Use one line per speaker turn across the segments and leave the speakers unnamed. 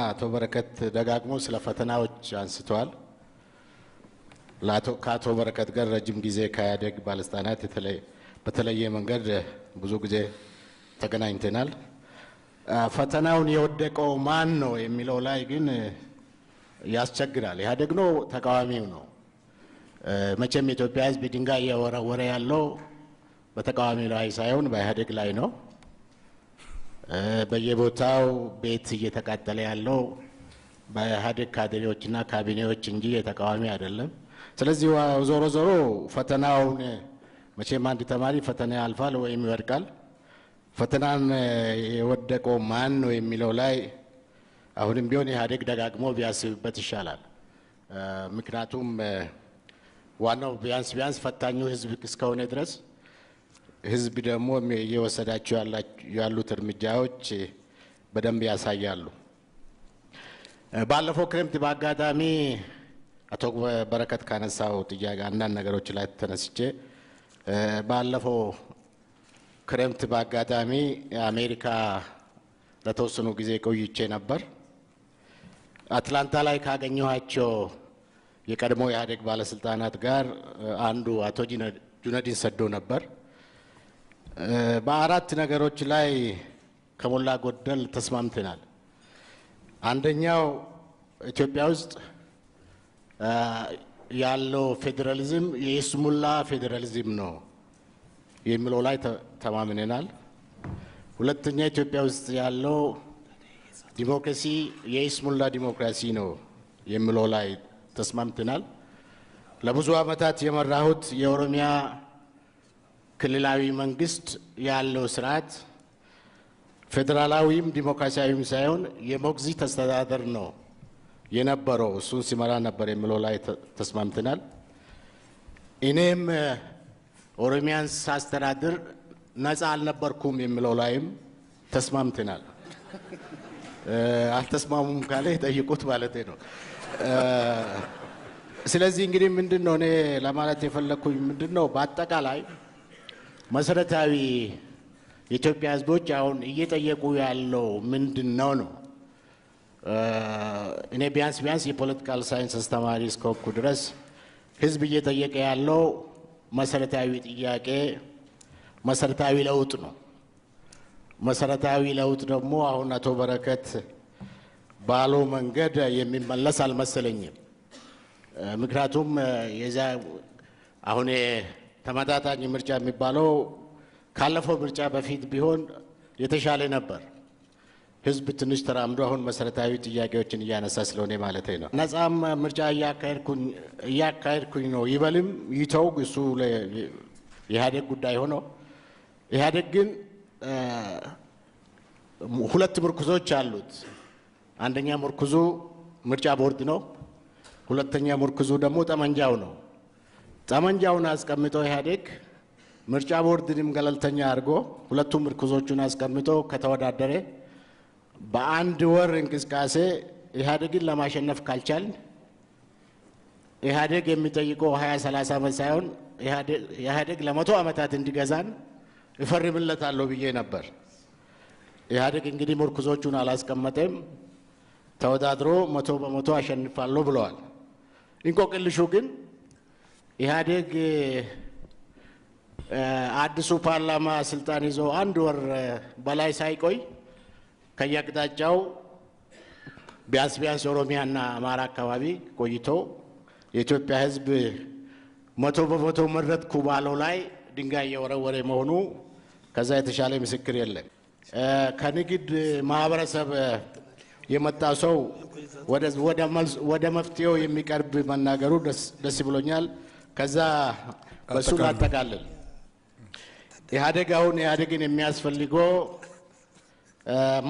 አቶ በረከት ደጋግሞ ስለ ፈተናዎች አንስተዋል። ከአቶ በረከት ጋር ረጅም ጊዜ ከኢህአዴግ ባለስልጣናት በተለየ መንገድ ብዙ ጊዜ ተገናኝተናል። ፈተናውን የወደቀው ማን ነው የሚለው ላይ ግን ያስቸግራል። ኢህአዴግ ነው ተቃዋሚው ነው? መቼም የኢትዮጵያ ሕዝብ ድንጋይ እየወረወረ ያለው በተቃዋሚው ላይ ሳይሆን በኢህአዴግ ላይ ነው። በየቦታው ቤት እየተቃጠለ ያለው በኢህአዴግ ካድሬዎችና ካቢኔዎች እንጂ የተቃዋሚ አይደለም። ስለዚህ ዞሮ ዞሮ ፈተናውን መቼም አንድ ተማሪ ፈተና ያልፋል ወይም ይወድቃል። ፈተናን የወደቀው ማን ነው የሚለው ላይ አሁንም ቢሆን ኢህአዴግ ደጋግሞ ቢያስብበት ይሻላል። ምክንያቱም ዋናው ቢያንስ ፈታኙ ህዝብ እስከሆነ ድረስ ህዝብ ደግሞ እየወሰዳቸው ያሉት እርምጃዎች በደንብ ያሳያሉ። ባለፈው ክረምት በአጋጣሚ አቶ በረከት ካነሳው ጥያቄ አንዳንድ ነገሮች ላይ ተነስቼ ባለፈው ክረምት በአጋጣሚ አሜሪካ ለተወሰኑ ጊዜ ቆይቼ ነበር። አትላንታ ላይ ካገኘኋቸው የቀድሞ ኢህአዴግ ባለስልጣናት ጋር አንዱ አቶ ጁነዲን ሰዶ ነበር። በአራት ነገሮች ላይ ከሞላ ጎደል ተስማምተናል። አንደኛው ኢትዮጵያ ውስጥ ያለው ፌዴራሊዝም የይስሙላ ፌዴራሊዝም ነው የሚለው ላይ ተማምነናል። ሁለተኛ ኢትዮጵያ ውስጥ ያለው ዲሞክራሲ የይስሙላ ዲሞክራሲ ነው የሚለው ላይ ተስማምተናል። ለብዙ ዓመታት የመራሁት የኦሮሚያ ክልላዊ መንግስት ያለው ስርዓት ፌዴራላዊም ዲሞክራሲያዊም ሳይሆን የሞግዚት አስተዳደር ነው የነበረው፣ እሱን ሲመራ ነበር የሚለው ላይ ተስማምተናል። እኔም ኦሮሚያን ሳስተዳድር ነፃ አልነበርኩም የሚለው ላይም ተስማምተናል። አልተስማሙም ካለ ጠይቁት ማለት ነው። ስለዚህ እንግዲህ ምንድነው እኔ ለማለት የፈለኩኝ ምንድነው በአጠቃላይ መሰረታዊ የኢትዮጵያ ህዝቦች አሁን እየጠየቁ ያለው ምንድነው ነው። እኔ ቢያንስ የፖለቲካል ሳይንስ አስተማሪ እስከሆንኩ ድረስ ህዝብ እየጠየቀ ያለው መሰረታዊ ጥያቄ መሰረታዊ ለውጥ ነው። መሰረታዊ ለውጥ ደግሞ አሁን አቶ በረከት ባለው መንገድ የሚመለስ አልመሰለኝም። ምክንያቱም አሁን ተመጣጣኝ ምርጫ የሚባለው ካለፈው ምርጫ በፊት ቢሆን የተሻለ ነበር። ህዝብ ትንሽ ተራምዶ አሁን መሰረታዊ ጥያቄዎችን እያነሳ ስለሆነ ማለት ነው። ነፃም ምርጫ እያካሄድኩኝ ነው ይበልም ይተው እሱ የኢህአዴግ ጉዳይ ሆኖ ኢህአዴግ ግን ሁለት ምርኩዞች አሉት። አንደኛ ምርኩዙ ምርጫ ቦርድ ነው። ሁለተኛ ምርኩዙ ደግሞ ጠመንጃው ነው። ጠመንጃውን አስቀምጦ ኢህአዴግ ምርጫ ቦርድንም ገለልተኛ አድርጎ ሁለቱም ምርኩዞቹን አስቀምጦ ከተወዳደረ በአንድ ወር እንቅስቃሴ ኢህአዴግን ለማሸነፍ ካልቻል ኢህአዴግ የሚጠይቀው 20-30 ዓመት ሳይሆን ኢህአዴግ ለ100 ዓመታት እንዲገዛን ይፈርምለታል ብዬ ነበር። ኢህአዴግ እንግዲህ ምርኩዞቹን አላስቀመጠም። ተወዳድሮ 100% አሸንፋለሁ ብለዋል። እንቆቅልሹ ግን ኢህአዴግ አዲሱ ፓርላማ ስልጣን ይዞ አንድ ወር በላይ ሳይቆይ ከየአቅጣጫው ቢያንስ ኦሮሚያና አማራ አካባቢ ቆይቶ የኢትዮጵያ ህዝብ 100% መረጥኩ ባለው ላይ ድንጋይ የወረወረ መሆኑ ከዛ የተሻለ ምስክር የለም። ከንግድ ማህበረሰብ የመጣ ሰው ወደ መፍትሄው የሚቀርብ መናገሩ ደስ ብሎኛል። ከዛ በሱ አጠቃለል ኢህአዴግ አሁን ኢህአዴግን የሚያስፈልገው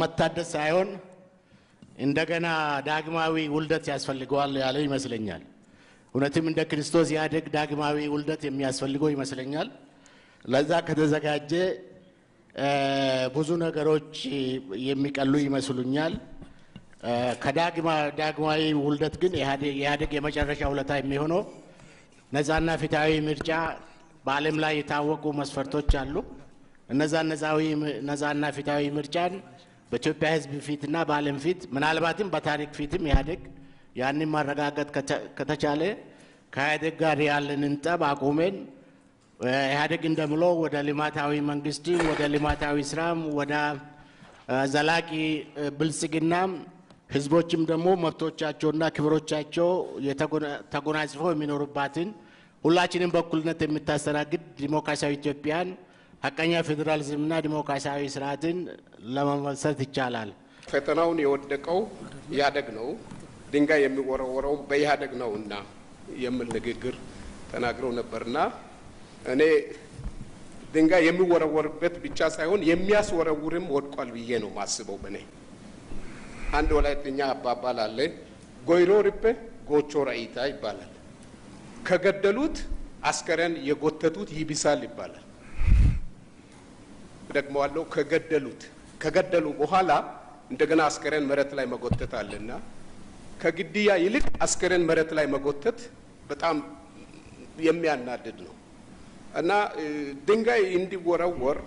መታደስ ሳይሆን እንደገና ዳግማዊ ውልደት ያስፈልገዋል ያለ ይመስለኛል። እውነትም እንደ ክርስቶስ ኢህአዴግ ዳግማዊ ውልደት የሚያስፈልገው ይመስለኛል። ለዛ ከተዘጋጀ ብዙ ነገሮች የሚቀሉ ይመስሉኛል። ከዳግማዊ ውልደት ግን ኢህአዴግ የመጨረሻ ውለታ የሚሆነው ነፃና ፍትሃዊ ምርጫ በዓለም ላይ የታወቁ መስፈርቶች አሉ። እነዛ ነፃና ፍትሃዊ ምርጫን በኢትዮጵያ ህዝብ ፊትና በዓለም ፊት ምናልባትም በታሪክ ፊትም ኢህአዴግ ያንን ማረጋገጥ ከተቻለ ከኢህአዴግ ጋር ያለንን ጠብ አቁመን ኢህአዴግ እንደምለው ወደ ልማታዊ መንግስትም ወደ ልማታዊ ስራም ወደ ዘላቂ ብልጽግናም ህዝቦችም ደግሞ መብቶቻቸውና ክብሮቻቸው ተጎናጽፈው የሚኖሩባትን ሁላችንም በኩልነት የምታስተናግድ ዲሞክራሲያዊ ኢትዮጵያን ሐቀኛ ፌደራሊዝምና ዲሞክራሲያዊ ስርዓትን ለመመስረት ይቻላል።
ፈተናውን የወደቀው ኢህአዴግ ነው፣ ድንጋይ የሚወረወረው በኢህአዴግ ነውና የሚል ንግግር ተናግረው ነበርና እኔ ድንጋይ የሚወረወርበት ብቻ ሳይሆን የሚያስወረውርም ወድቋል ብዬ ነው ማስበው። በኔ አንድ ወላይተኛ አባባል አለ፣ ጎይሮ ርፔ ጎቾ ራይታ ይባላል። ከገደሉት አስከሬን የጎተቱት ይብሳል ይባላል። ደግሞ አለው ከገደሉ በኋላ እንደገና አስከሬን መሬት ላይ መጎተት አለና ከግድያ ይልቅ አስከሬን መሬት ላይ መጎተት በጣም የሚያናድድ ነው እና ድንጋይ እንዲወረወር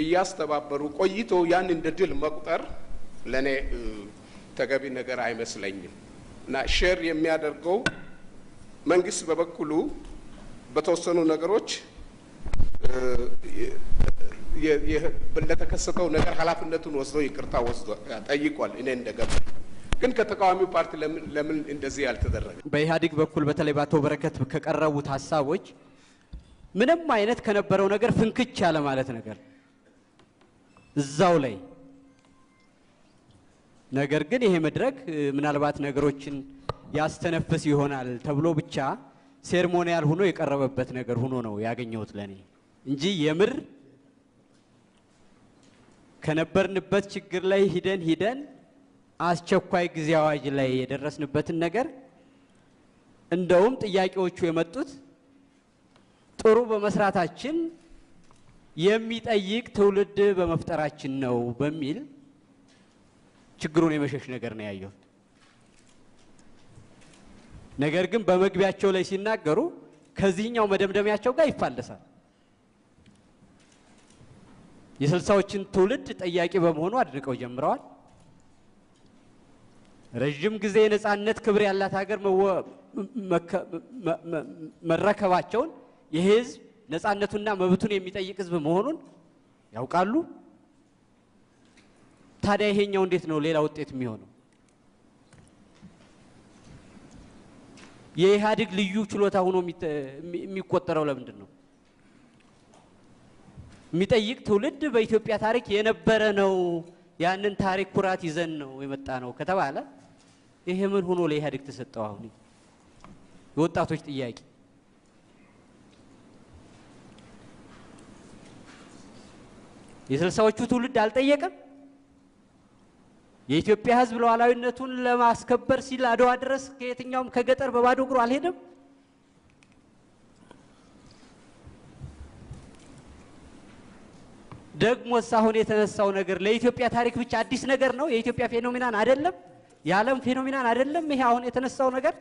እያስተባበሩ ቆይቶ ያን እንደ ድል መቁጠር ለኔ ተገቢ ነገር አይመስለኝም። እና ሼር የሚያደርገው መንግስት በበኩሉ በተወሰኑ ነገሮች ለተከሰተው ነገር ኃላፊነቱን ወስዶ ይቅርታ ወስዶ ጠይቋል። እኔ እንደገባ ግን ከተቃዋሚው ፓርቲ ለምን እንደዚህ ያልተደረገ?
በኢህአዴግ በኩል በተለይ ባቶ በረከት ከቀረቡት ሐሳቦች ምንም አይነት ከነበረው ነገር ፍንክች ያለ ማለት ነገር እዛው ላይ ነገር ግን ይሄ መድረክ ምናልባት ነገሮችን ያስተነፍስ ይሆናል ተብሎ ብቻ ሴርሞኒያል ሆኖ የቀረበበት ነገር ሆኖ ነው ያገኘሁት ለኔ እንጂ የምር ከነበርንበት ችግር ላይ ሂደን አስቸኳይ ጊዜ አዋጅ ላይ የደረስንበትን ነገር እንደውም ጥያቄዎቹ የመጡት ጥሩ በመስራታችን የሚጠይቅ ትውልድ በመፍጠራችን ነው በሚል ችግሩን የመሸሽ ነገር ነው ያየው። ነገር ግን በመግቢያቸው ላይ ሲናገሩ ከዚህኛው መደምደሚያቸው ጋር ይፋለሳል። የስልሳዎችን ትውልድ ጠያቂ በመሆኑ አድርቀው ጀምረዋል። ረጅም ጊዜ የነጻነት ክብር ያላት ሀገር መረከባቸውን የህዝብ ነጻነቱና መብቱን የሚጠይቅ ህዝብ መሆኑን ያውቃሉ። ታዲያ ይሄኛው እንዴት ነው ሌላ ውጤት የሚሆነው? የኢህአዴግ ልዩ ችሎታ ሆኖ የሚቆጠረው ለምንድን ነው? የሚጠይቅ ትውልድ በኢትዮጵያ ታሪክ የነበረ ነው፣ ያንን ታሪክ ኩራት ይዘን ነው የመጣ ነው ከተባለ ይሄ ምን ሆኖ ለኢህአዴግ ተሰጠው? አሁን የወጣቶች ጥያቄ የስልሳዎቹ ትውልድ አልጠየቀም? የኢትዮጵያ ህዝብ ሉዓላዊነቱን ለማስከበር ሲል አድዋ ድረስ ከየትኛውም ከገጠር በባዶ እግሩ አልሄደም? ደግሞስ አሁን የተነሳው ነገር ለኢትዮጵያ ታሪክ ብቻ አዲስ ነገር ነው? የኢትዮጵያ ፌኖሜናን አይደለም? የዓለም ፌኖሜናን አይደለም? ይሄ አሁን የተነሳው ነገር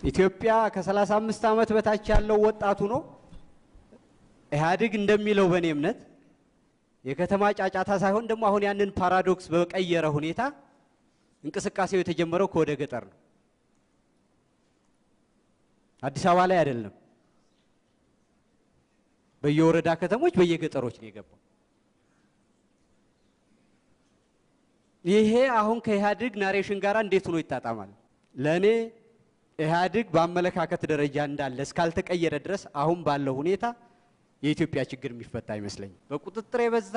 ኢትዮጵያ ከ35 ዓመት በታች ያለው ወጣቱ ነው ኢህአዴግ እንደሚለው በኔ እምነት የከተማ ጫጫታ ሳይሆን ደግሞ አሁን ያንን ፓራዶክስ በቀየረ ሁኔታ እንቅስቃሴው የተጀመረው ከወደ ገጠር ነው፣ አዲስ አበባ ላይ አይደለም። በየወረዳ ከተሞች በየገጠሮች ነው የገባው። ይሄ አሁን ከኢህአዴግ ናሬሽን ጋር እንዴት ሆኖ ይጣጣማል? ለኔ ኢህአዴግ በአመለካከት ደረጃ እንዳለ እስካልተቀየረ ድረስ አሁን ባለው ሁኔታ የኢትዮጵያ ችግር የሚፈታ አይመስለኝም። በቁጥጥር የበዛ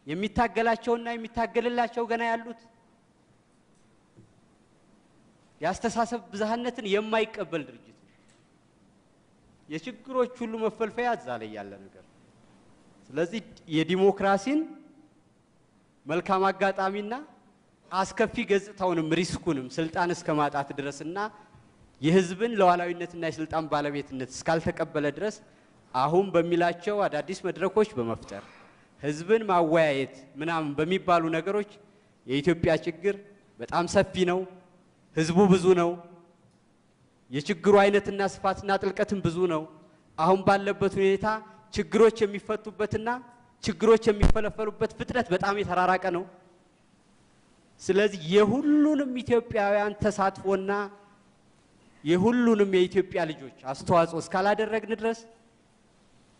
የሚታገላቸውና የሚታገልላቸው ገና ያሉት ያስተሳሰብ ብዝሃነትን የማይቀበል ድርጅት የችግሮች ሁሉ መፈልፈያ እዛ ላይ ያለ ነገር። ስለዚህ የዲሞክራሲን መልካም አጋጣሚና አስከፊ ገጽታውንም ሪስኩንም ስልጣን እስከማጣት ድረስና የህዝብን ሉዓላዊነትና የስልጣን ባለቤትነት እስካልተቀበለ ድረስ አሁን በሚላቸው አዳዲስ መድረኮች በመፍጠር ህዝብን ማወያየት ምናምን በሚባሉ ነገሮች የኢትዮጵያ ችግር በጣም ሰፊ ነው። ህዝቡ ብዙ ነው። የችግሩ አይነትና ስፋትና ጥልቀትም ብዙ ነው። አሁን ባለበት ሁኔታ ችግሮች የሚፈቱበትና ችግሮች የሚፈለፈሉበት ፍጥነት በጣም የተራራቀ ነው። ስለዚህ የሁሉንም ኢትዮጵያውያን ተሳትፎና የሁሉንም የኢትዮጵያ ልጆች አስተዋጽኦ እስካላደረግን ድረስ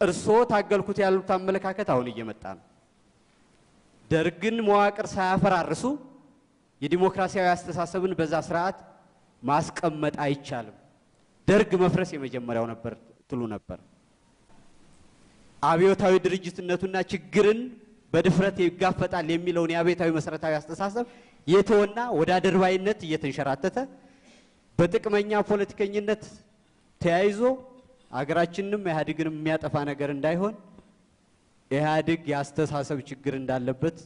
እርስዎ ታገልኩት ያሉት አመለካከት አሁን እየመጣ ነው። ደርግን መዋቅር ሳያፈራርሱ የዲሞክራሲያዊ አስተሳሰብን በዛ ስርዓት ማስቀመጥ አይቻልም። ደርግ መፍረስ የመጀመሪያው ነበር ትሉ ነበር። አብዮታዊ ድርጅትነቱና ችግርን በድፍረት ይጋፈጣል የሚለውን የአብዮታዊ መሰረታዊ አስተሳሰብ የተወና ወደ አድርባይነት እየተንሸራተተ በጥቅመኛ ፖለቲከኝነት ተያይዞ አገራችንንም ኢህአዴግንም የሚያጠፋ ነገር እንዳይሆን ኢህአዴግ ያስተሳሰብ ችግር እንዳለበት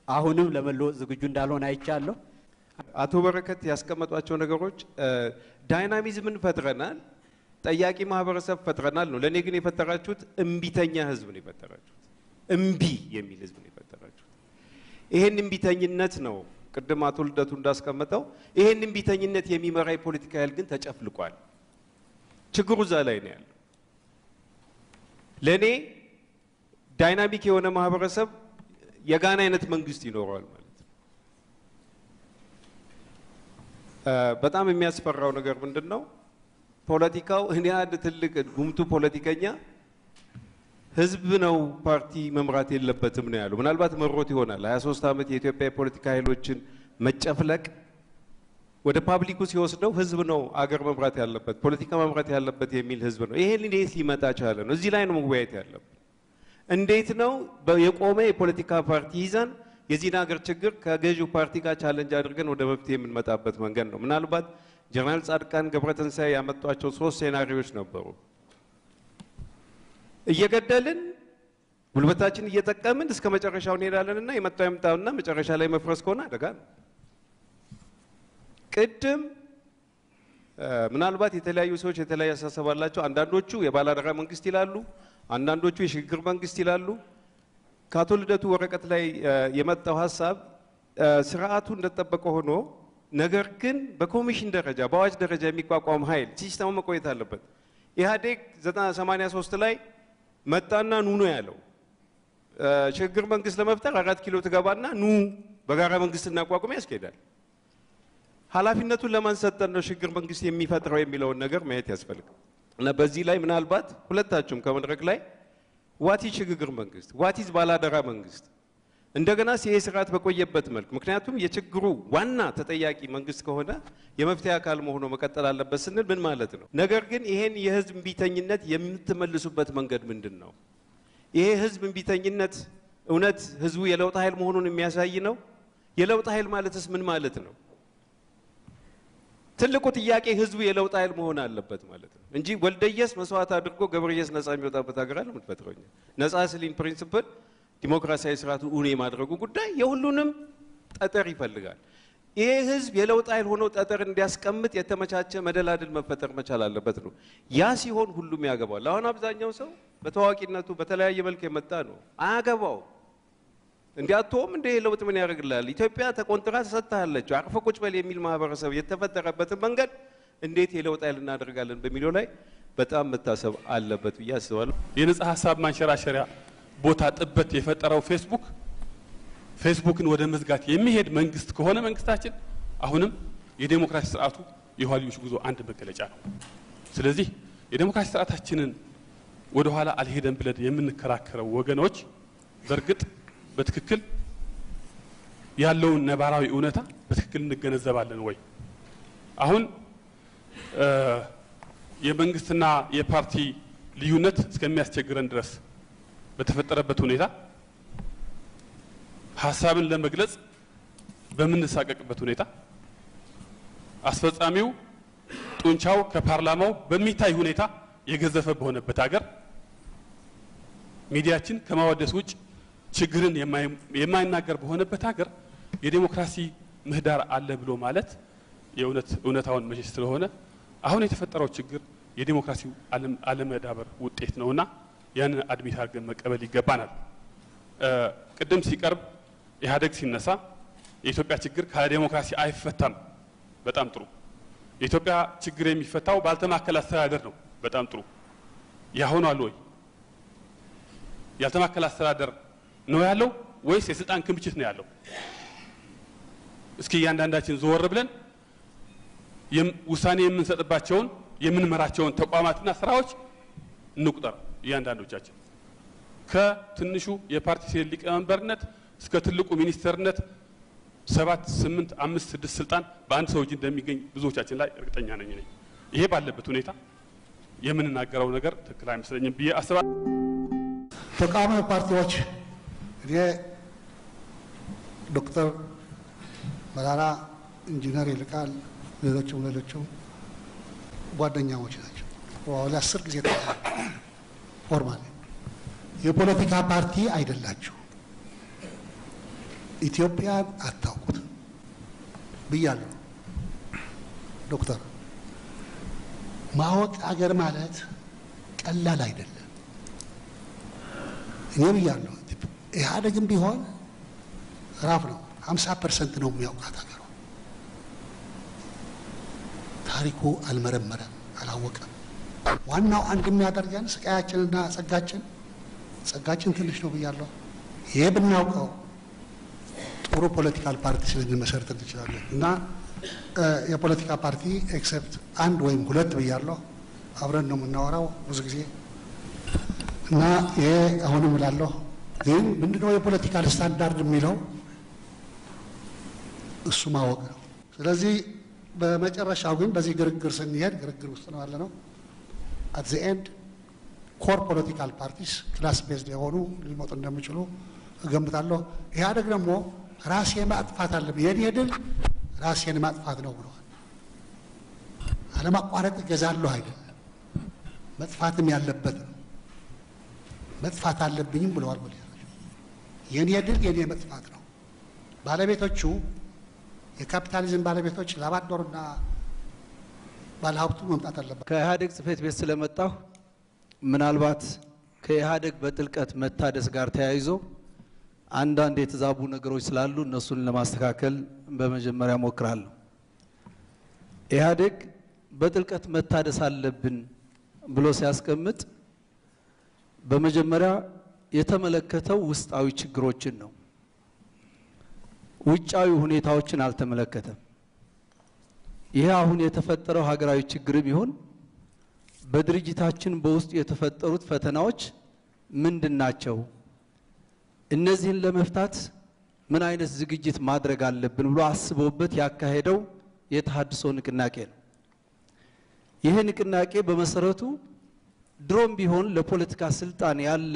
አሁንም ለመለወጥ ዝግጁ እንዳልሆነ አይቻለሁ።
አቶ በረከት ያስቀመጧቸው ነገሮች ዳይናሚዝምን ፈጥረናል፣ ጠያቂ ማህበረሰብ ፈጥረናል ነው። ለኔ ግን የፈጠራችሁት እምቢተኛ ህዝብ ነው የፈጠራችሁት። እምቢ የሚል ህዝብ ነው የፈጠራችሁት። ይሄን እምቢተኝነት ነው ቅድም አቶ ልደቱ እንዳስቀመጠው ይሄን እምቢተኝነት የሚመራ የፖለቲካ ኃይል ግን ተጨፍልቋል። ችግሩ እዛ ላይ ነው ያለው። ለኔ ዳይናሚክ የሆነ ማህበረሰብ የጋና አይነት መንግስት ይኖረዋል ማለት ነው። በጣም የሚያስፈራው ነገር ምንድነው? ፖለቲካው እኔ አንድ ትልቅ ጉምቱ ፖለቲከኛ ህዝብ ነው ፓርቲ መምራት የለበትም ነው ያለው። ምናልባት መሮት ይሆናል 23 ዓመት የኢትዮጵያ የፖለቲካ ኃይሎችን መጨፍለቅ ወደ ፓብሊኩ ሲወስደው ህዝብ ነው አገር መምራት ያለበት ፖለቲካ መምራት ያለበት የሚል ህዝብ ነው። ይሄ እንዴት ሊመጣ ቻለ ነው? እዚህ ላይ ነው መወያየት ያለበት። እንዴት ነው የቆመ የፖለቲካ ፓርቲ ይዘን የዚህን ሀገር ችግር ከገዢው ፓርቲ ጋር ቻሌንጅ አድርገን ወደ መፍትሄ የምንመጣበት መንገድ ነው። ምናልባት ጀነራል ጻድቃን ገብረትንሳኤ ያመጧቸው 3 ሴናሪዮች ነበሩ። እየገደልን ጉልበታችን እየተጠቀምን እስከ መጨረሻው እንሄዳለንና የመጣው ይምጣውና መጨረሻ ላይ መፍረስ ከሆነ አደጋ ነው። ቅድም ምናልባት የተለያዩ ሰዎች የተለያየ አስተሳሰብ አላቸው። አንዳንዶቹ የባላደራ መንግስት ይላሉ፣ አንዳንዶቹ የሽግግር መንግስት ይላሉ። ከአቶ ልደቱ ወረቀት ላይ የመጣው ሀሳብ ስርዓቱ እንደተጠበቀ ሆኖ ነገር ግን በኮሚሽን ደረጃ በአዋጅ ደረጃ የሚቋቋም ኃይል ሲስተሙ መቆየት አለበት። ኢህአዴግ 1983 ላይ መጣና ኑ ነው ያለው። ሽግግር መንግስት ለመፍጠር 4 ኪሎ ትገባና ኑ በጋራ መንግስት እናቋቁም ያስኬዳል። ኃላፊነቱን ለማን ሰጠን ነው ሽግግር መንግስት የሚፈጥረው የሚለውን ነገር ማየት ያስፈልጋል። እና በዚህ ላይ ምናልባት ሁለታችሁም ከመድረክ ላይ ዋት ኢዝ ሽግግር መንግስት ዋት ኢዝ ባላደራ መንግስት እንደገና ይሄ ስርዓት በቆየበት መልክ ምክንያቱም የችግሩ ዋና ተጠያቂ መንግስት ከሆነ የመፍትሄ አካል መሆኑ መቀጠል አለበት ስንል ምን ማለት ነው? ነገር ግን ይሄን የህዝብ እምቢተኝነት የምትመልሱበት መንገድ ምንድነው? ይሄ ህዝብ እምቢተኝነት እውነት ህዝቡ የለውጥ ኃይል መሆኑን የሚያሳይ ነው? የለውጥ ኃይል ማለትስ ምን ማለት ነው? ትልቁ ጥያቄ ህዝቡ የለውጥ ኃይል መሆን አለበት ማለት ነው እንጂ ወልደየስ መስዋዕት አድርጎ ገብረየስ ነፃ የሚወጣበት ሀገር አለ ምትፈጥረው ነፃ ስሊን ፕሪንሲፕል ዲሞክራሲያዊ ስርዓቱን ኡኔ ማድረጉ ጉዳይ የሁሉንም ጠጠር ይፈልጋል። ይሄ ህዝብ የለውጥ ኃይል ሆኖ ጠጠር እንዲያስቀምጥ የተመቻቸ መደላድል መፈጠር መቻል አለበት ነው። ያ ሲሆን ሁሉም ያገባዋል። አሁን አብዛኛው ሰው በታዋቂነቱ በተለያየ መልክ የመጣ ነው አያገባው። እንዲያቶም እንደ ለውጥ ምን ያደርግላል? ኢትዮጵያ ተቆንጥራ ተሰጥታለች አርፈ ቁጭ በል የሚል ማህበረሰብ የተፈጠረበት መንገድ እንዴት የለውጥ ኃይል እናደርጋለን በሚለው ላይ በጣም መታሰብ አለበት ብዬ አስባለሁ።
የነጻ ሀሳብ ማንሸራሸሪያ ቦታ ጥበት የፈጠረው ፌስቡክን ወደ መዝጋት የሚሄድ መንግስት ከሆነ መንግስታችን አሁንም የዲሞክራሲ ስርዓቱ የኋልዮሽ ጉዞ አንድ መገለጫ ነው። ስለዚህ የዲሞክራሲ ስርዓታችንን ወደ ኋላ አልሄደን ብለን የምንከራከረው ወገኖች በርግጥ በትክክል ያለውን ነባራዊ እውነታ በትክክል እንገነዘባለን ወይ? አሁን የመንግስትና የፓርቲ ልዩነት እስከሚያስቸግረን ድረስ በተፈጠረበት ሁኔታ ሐሳብን ለመግለጽ በምንሳቀቅበት ሁኔታ አስፈጻሚው ጡንቻው ከፓርላማው በሚታይ ሁኔታ የገዘፈ በሆነበት ሀገር ሚዲያችን ከማወደስ ውጭ ችግርን የማይናገር በሆነበት ሀገር የዲሞክራሲ ምህዳር አለ ብሎ ማለት የእውነታውን መሸሽ ስለሆነ አሁን የተፈጠረው ችግር የዲሞክራሲው አለመዳበር ውጤት ነውና ያንን አድሚት አድርገን መቀበል ይገባናል። ቅድም ሲቀርብ ኢህአዴግ ሲነሳ የኢትዮጵያ ችግር ካለ ዲሞክራሲ አይፈታም። በጣም ጥሩ። የኢትዮጵያ ችግር የሚፈታው ባልተማከለ አስተዳደር ነው። በጣም ጥሩ። ያሆኑ አለ ወይ? ያልተማከለ አስተዳደር ነው ያለው ወይስ የስልጣን ክምችት ነው ያለው? እስኪ እያንዳንዳችን ዞር ብለን ውሳኔ የምንሰጥባቸውን የምንመራቸውን ተቋማትና ስራዎች እንቁጠር። እያንዳንዶቻችን ከትንሹ የፓርቲ ሴል ሊቀመንበርነት እስከ ትልቁ ሚኒስተርነት 7 8 5 6 ስልጣን በአንድ ሰው እጅ እንደሚገኝ ብዙዎቻችን ላይ እርግጠኛ ነኝ። ይሄ ባለበት ሁኔታ የምንናገረው ነገር ትክክል አይመስለኝም ብዬ አስባለሁ።
ተቃዋሚ ፓርቲዎች ዶክተር መራራ፣ ኢንጂነር ይልቃል፣ ሌሎችም ጓደኛሞች ናቸው። ወደ 10 ጊዜ ፎርማሊ የፖለቲካ ፓርቲ አይደላችሁ፣ ኢትዮጵያን አታውቁት ብያለሁ። ዶክተር ማወቅ አገር ማለት ቀላል አይደለም። እኔ ብያለሁ፣ ኢህአዴግም ቢሆን ራፍ ነው 50% ነው የሚያውቃት ሀገሯ። ታሪኩ አልመረመረም፣ አላወቀም። ዋናው አንድ የሚያደርገን ስቃያችንና ጸጋችን ትንሽ ነው ብያለሁ። ይሄ ብናውቀው ጥሩ ፖለቲካል ፓርቲ ልንመሰርት እንችላለን። እና የፖለቲካ ፓርቲ ኤክሴፕት 1 ወይም 2 ብያለሁ፣ አብረን ነው የምናወራው ብዙ ጊዜ። እና ይሄ አሁንም እላለሁ፣ ግን ምንድነው የፖለቲካል ስታንዳርድ የሚለው እሱ ማወቅ ነው። ስለዚህ በመጨረሻው ግን በዚህ ግርግር ስንሄድ ግርግር ውስጥ ነው ያለነው። አት ዘ ኤንድ ኮር ፖለቲካል ፓርቲስ ክላስ ቤዝድ የሆኑ ሊመጡ እንደሚችሉ እገምታለሁ። ኢህአዴግ ደግሞ ራሴ ማጥፋት አለብኝ፣ የኔ ድል ራሴን ማጥፋት ነው ብለዋል። አለማቋረጥ እገዛለሁ አይደለም፣ መጥፋትም ያለበት ነው። መጥፋት አለብኝም ብለዋል። የኔ ድል የኔ መጥፋት ነው። ባለቤቶቹ የካፒታሊዝም ባለቤቶች ላባደሩና ባለሀብቱ መምጣት አለበት።
ከኢህአዴግ ጽሕፈት ቤት ስለመጣሁ ምናልባት ከኢህአዴግ በጥልቀት መታደስ ጋር ተያይዞ አንዳንድ የተዛቡ ነገሮች ስላሉ እነሱን ለማስተካከል በመጀመሪያ ሞክራለሁ። ኢህአዴግ በጥልቀት መታደስ አለብን ብሎ ሲያስቀምጥ በመጀመሪያ የተመለከተው ውስጣዊ ችግሮችን ነው። ውጫዊ ሁኔታዎችን አልተመለከተም። ይሄ አሁን የተፈጠረው ሀገራዊ ችግርም ይሁን በድርጅታችን በውስጥ የተፈጠሩት ፈተናዎች ምንድናቸው? እነዚህን ለመፍታት ምን አይነት ዝግጅት ማድረግ አለብን ብሎ አስቦበት ያካሄደው የተሐድሶ ንቅናቄ ነው። ይሄ ንቅናቄ በመሰረቱ ድሮም ቢሆን ለፖለቲካ ስልጣን ያለ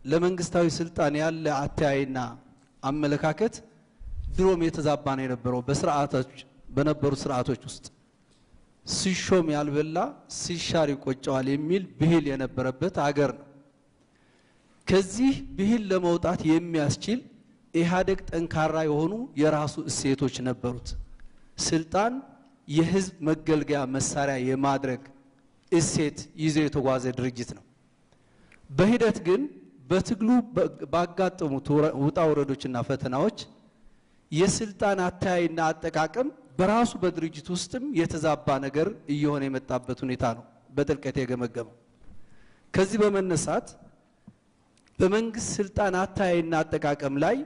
ለመንግስታዊ ስልጣን ያለ አተያይና አመለካከት ድሮም የተዛባ ነው የነበረው። በነበሩ ስርዓቶች ውስጥ ሲሾም ያልበላ ሲሻር ይቆጨዋል የሚል ብሂል የነበረበት አገር ነው። ከዚህ ብሂል ለመውጣት የሚያስችል ኢህአዴግ ጠንካራ የሆኑ የራሱ እሴቶች ነበሩት። ስልጣን የህዝብ መገልገያ መሳሪያ የማድረግ እሴት ይዞ የተጓዘ ድርጅት ነው። በሂደት ግን በትግሉ ባጋጠሙት ውጣ ውረዶችና ፈተናዎች የስልጣን አተያይና አጠቃቀም በራሱ በድርጅት ውስጥም የተዛባ ነገር እየሆነ የመጣበት ሁኔታ ነው በጥልቀት የገመገመው። ከዚህ በመነሳት በመንግስት ስልጣን አተያይና አጠቃቀም ላይ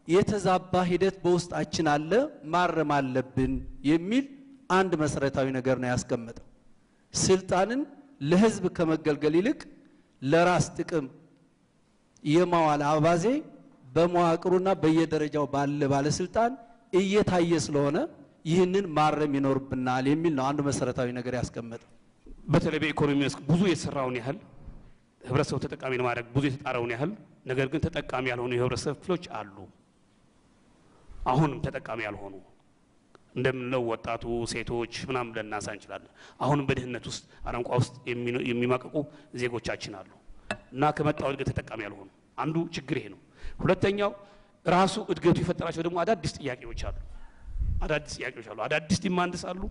የተዛባ ሂደት በውስጣችን አለ፣ ማረም አለብን የሚል አንድ መሰረታዊ ነገር ነው ያስቀመጠው። ስልጣንን ለህዝብ ከመገልገል ይልቅ ለራስ ጥቅም የማዋል አባዜ በመዋቅሩና በየደረጃው ባለስልጣን እየታየ ስለሆነ ይህንን ማረም ይኖርብናል የሚል ነው አንዱ መሰረታዊ ነገር ያስቀመጠው።
በተለይ በኢኮኖሚ መስክ ብዙ የተሰራውን ያህል ህብረተሰቡ ተጠቃሚ ለማድረግ ብዙ የተጣረውን ያህል ነገር ግን ተጠቃሚ ያልሆኑ የህብረተሰብ ክፍሎች አሉ። አሁንም ተጠቃሚ ያልሆኑ እንደምንለው ወጣቱ፣ ሴቶች ምናምን ልናነሳ እንችላለን። አሁንም በድህነት ውስጥ አረንቋ ውስጥ የሚማቀቁ ዜጎቻችን አሉ እና ከመጣው እድገት ተጠቃሚ ያልሆኑ አንዱ ችግር ይሄ ነው። ሁለተኛው ራሱ እድገቱ የፈጠራቸው ደግሞ አዳዲስ ጥያቄዎች አሉ። አዳዲስ ዲማንድስ አሉ።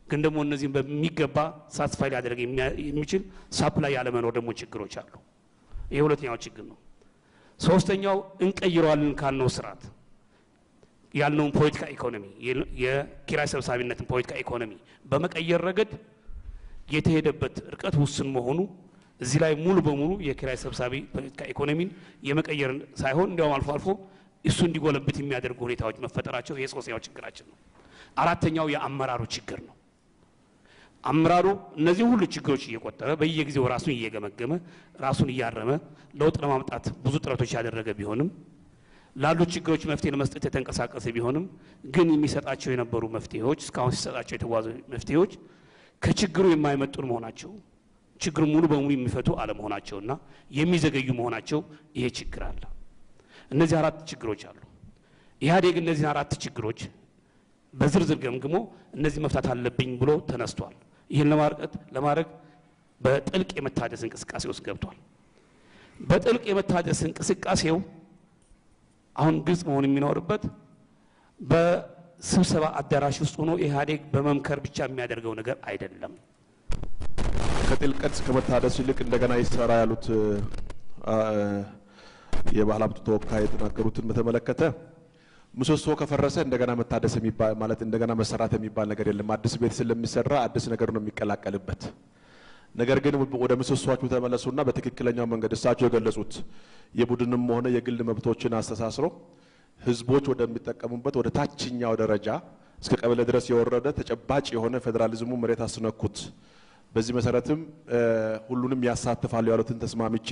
ግን ደግሞ እነዚህን በሚገባ ሳትስፋይ ሊያደርግ የሚችል ሳፕላይ ያለመኖር ደግሞ ችግሮች አሉ። ይሄ ሁለተኛው ችግር ነው። ሶስተኛው እንቀይረዋለን ካልነው ስርዓት ያልነውን ፖለቲካ ኢኮኖሚ የኪራይ ሰብሳቢነትን ፖለቲካ ኢኮኖሚ በመቀየር ረገድ የተሄደበት ርቀት ውስን መሆኑ እዚህ ላይ ሙሉ በሙሉ የኪራይ ሰብሳቢ ኢኮኖሚን የመቀየር ሳይሆን እንዲያውም አልፎ አልፎ እሱ እንዲጎለብት የሚያደርጉ ሁኔታዎች መፈጠራቸው የሶስተኛው ችግራችን ነው። አራተኛው የአመራሩ ችግር ነው። አመራሩ እነዚህ ሁሉ ችግሮች እየቆጠረ በየጊዜው ራሱን እየገመገመ ራሱን እያረመ ለውጥ ለማምጣት ብዙ ጥረቶች ያደረገ ቢሆንም ላሉ ችግሮች መፍትሄ ለመስጠት የተንቀሳቀሰ ቢሆንም ግን የሚሰጣቸው የነበሩ መፍትሄዎች እስካሁን ሲሰጣቸው የተጓዙ መፍትሄዎች ከችግሩ የማይመጡን መሆናቸው ችግሩ ሙሉ በሙሉ የሚፈቱ አለመሆናቸውና የሚዘገዩ መሆናቸው ይሄ ችግር አለ። እነዚህ አራት ችግሮች አሉ። ኢህአዴግ እነዚህ አራት ችግሮች በዝርዝር ገምግሞ እነዚህ መፍታት አለብኝ ብሎ ተነስቷል። ይሄን ለማድረግ በጥልቅ የመታደስ እንቅስቃሴ ውስጥ ገብቷል። በጥልቅ የመታደስ እንቅስቃሴው አሁን ግልጽ መሆን የሚኖርበት በስብሰባ አዳራሽ ውስጥ ሆኖ ኢህአዴግ በመምከር ብቻ የሚያደርገው ነገር አይደለም።
ከጥልቀት ከመታደስ ይልቅ እንደገና ይሰራ ያሉት የባህል ሀብቱ ተወካይ የተናገሩትን በተመለከተ ምሰሶ ከፈረሰ እንደገና መታደስ የሚባል ማለት እንደገና መሰራት የሚባል ነገር የለም። አዲስ ቤት ስለሚሰራ አዲስ ነገር ነው የሚቀላቀልበት። ነገር ግን ወደ ምሰሶቹ ተመለሱና በትክክለኛው መንገድ እሳቸው የገለጹት የቡድንም ሆነ የግል መብቶችን አስተሳስሮ ህዝቦች ወደሚጠቀሙበት ወደ ታችኛው ደረጃ እስከ ቀበሌ ድረስ የወረደ ተጨባጭ የሆነ ፌደራሊዝሙ መሬት አስነኩት። በዚህ መሰረትም ሁሉንም ያሳትፋሉ ያሉትን ተስማምቼ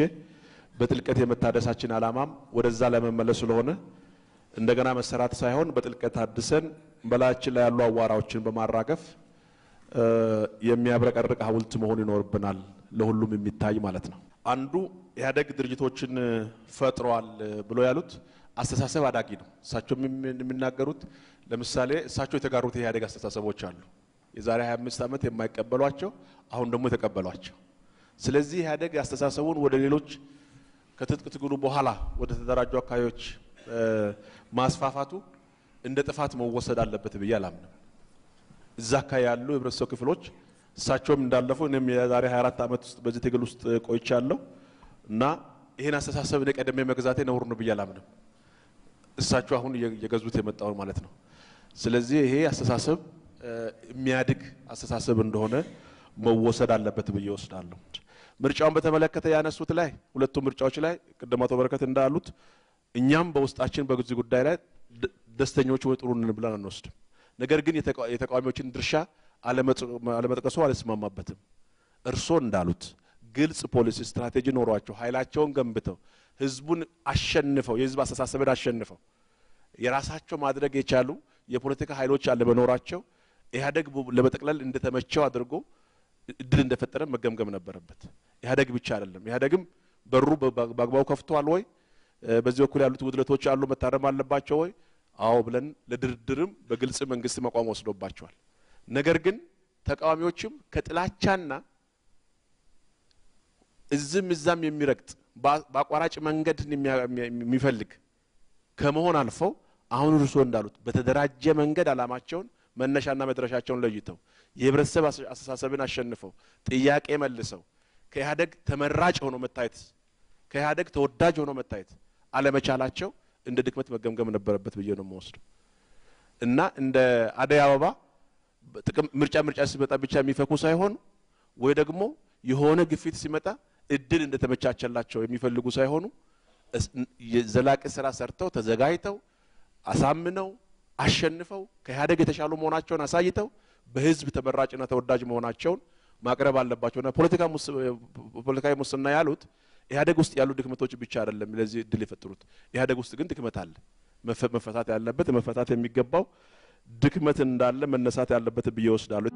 በጥልቀት የመታደሳችን አላማም ወደዛ ለመመለስ ስለሆነ እንደገና መሰራት ሳይሆን በጥልቀት አድሰን በላያችን ላይ ያሉ አዋራዎችን በማራገፍ የሚያብረቀርቅ ሐውልት መሆን ይኖርብናል፣ ለሁሉም የሚታይ ማለት ነው። አንዱ ኢህአዴግ ድርጅቶችን ፈጥሯል ብሎ ያሉት አስተሳሰብ አዳጊ ነው። እሳቸው የሚናገሩት ለምሳሌ እሳቸው የተጋሩት የኢህአዴግ አስተሳሰቦች አሉ። የዛሬ 25 ዓመት የማይቀበሏቸው አሁን ደግሞ የተቀበሏቸው። ስለዚህ ኢህአዴግ አስተሳሰቡን ወደ ሌሎች ከትጥቅ ትግሉ በኋላ ወደ ተደራጁ አካባቢዎች ማስፋፋቱ እንደ ጥፋት መወሰድ አለበት ብዬ አላምንም። እዛ አካባቢ ያሉ የህብረተሰብ ክፍሎች እሳቸውም እንዳለፈው እኔም የዛሬ 24 ዓመት ውስጥ በዚህ ትግል ውስጥ ቆይቻለሁ እና ይሄን አስተሳሰብ እኔ ቀደም መግዛቴ ነውር ነው ብዬ አላምንም። እሳቸው አሁን የገዙት የመጣው ማለት ነው። ስለዚህ ይሄ አስተሳሰብ የሚያድግ አስተሳሰብ እንደሆነ መወሰድ አለበት ብዬ ወስዳለሁ። ምርጫውን በተመለከተ ያነሱት ላይ ሁለቱም ምርጫዎች ላይ ቅድም አቶ በረከት እንዳሉት እኛም በውስጣችን በዚህ ጉዳይ ላይ ደስተኞች ወይ ጥሩ ነን ብለን አንወስድም። ነገር ግን የተቃዋሚዎችን ድርሻ አለመጥቀሱ አልስማማበትም። እርሶ እንዳሉት ግልጽ ፖሊሲ ስትራቴጂ ኖሯቸው ኃይላቸውን ገንብተው ህዝቡን አሸንፈው የህዝብ አስተሳሰብን አሸንፈው የራሳቸው ማድረግ የቻሉ የፖለቲካ ኃይሎች አለመኖራቸው ኢህአዴግ ለመጠቅለል እንደተመቸው አድርጎ እድል እንደፈጠረ መገምገም ነበረበት። ኢህአዴግ ብቻ አይደለም። ኢህአዴግም በሩ በአግባቡ ከፍቷል ወይ? በዚህ በኩል ያሉት ውድለቶች አሉ መታረም አለባቸው ወይ? አዎ ብለን ለድርድርም በግልጽ መንግስት መቋም ወስዶባቸዋል። ነገር ግን ተቃዋሚዎችም ከጥላቻና እዛም የሚረግጥ በአቋራጭ መንገድ የሚፈልግ ከመሆን አልፈው አሁን እርሶ እንዳሉት በተደራጀ መንገድ አላማቸውን መነሻና መድረሻቸውን ለይተው የህብረተሰብ አስተሳሰብን አሸንፈው ጥያቄ መልሰው ከኢህአዴግ ተመራጭ ሆኖ መታየት ከኢህአዴግ ተወዳጅ ሆኖ መታየት አለመቻላቸው እንደ ድክመት መገምገም ነበረበት ብዬ ነው የምወስደው እና እንደ አደይ አበባ ምርጫ ሲመጣ ብቻ የሚፈኩ ሳይሆን ወይ ደግሞ የሆነ ግፊት ሲመጣ እድል እንደተመቻቸላቸው የሚፈልጉ ሳይሆኑ ዘላቂ ስራ ሰርተው ተዘጋጅተው አሳምነው አሸንፈው ከኢህአዴግ የተሻሉ መሆናቸውን አሳይተው በህዝብ ተመራጭና ተወዳጅ መሆናቸውን ማቅረብ አለባቸውና ፖለቲካዊ ሙስና ያሉት ኢህአዴግ ውስጥ ያሉ ድክመቶች ብቻ አይደለም ለዚህ እድል የፈጠሩት። ኢህአዴግ ውስጥ ግን ድክመት አለ፣ መፈታት ያለበት መፈታት የሚገባው ድክመት እንዳለ መነሳት ያለበት ብዬ ወስዳለሁ።